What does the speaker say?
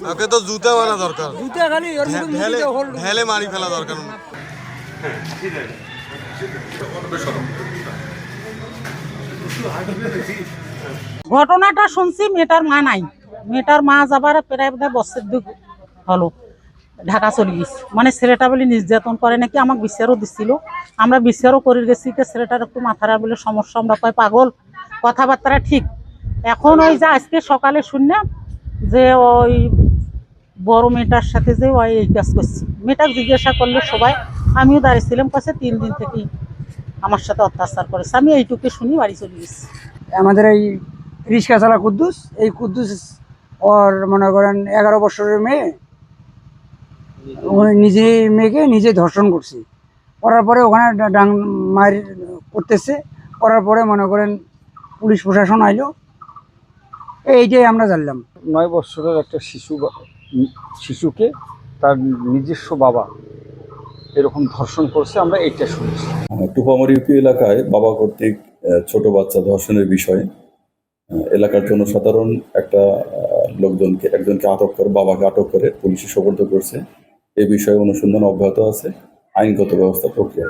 ওকে তো জুতা মারা দরকার, জুতা খালি ওর মুখে মুখে দিয়ে হোল্ড ঢেলে মারি ফেলা দরকার। ঘটনাটা শুনছি, মেয়েটার মা নাই, মেয়েটার মা যাবার প্রায় বোধহয় বছর দুই হলো ঢাকা চলে গেছে। মানে ছেলেটা বলে নির্যাতন করে নাকি, আমাকে বিচারও দিচ্ছিল, আমরা বিচারও করে গেছি। ছেলেটার একটু মাথার বলে সমস্যা, আমরা কয় পাগল, কথাবার্তা ঠিক। এখন ওই যে আজকে সকালে শুনলাম যে ওই বড় মেয়েটার সাথে যে ওই এই কাজ করছে। মেয়েটাকে জিজ্ঞাসা করলে সবাই, আমিও দাঁড়িয়েছিলাম, কাছে 3 দিন থেকেই আমার সাথে অত্যাচার করেছে। আমি এইটুকু শুনি বাড়ি চলে গেছি। আমাদের এই রিক্সা চালা কুদ্দুস, এই কুদ্দুস ওর মনে করেন 11 বছরের মেয়ে, উনি নিজে মেয়েকে নিজে ধর্ষণ করছে। করার পরে ওখানে ডাং মার করতেছে, করার পরে মনে করেন পুলিশ প্রশাসন আইলো, এইটাই আমরা জানলাম। 9 বছরের একটা শিশুকে তার নিজস্ব বাবা এরকম ধর্ষণ করছে, আমরা এইটা শুনেছি। টুপামারি ইউপি এলাকায় বাবা কর্তৃক ছোট বাচ্চা ধর্ষণের বিষয়ে এলাকার জনসাধারণ একজনকে আটক করে, বাবাকে আটক করে পুলিশে সোপর্দ করছে। এই বিষয়ে অনুসন্ধান অব্যাহত আছে, আইনগত ব্যবস্থা প্রক্রিয়া।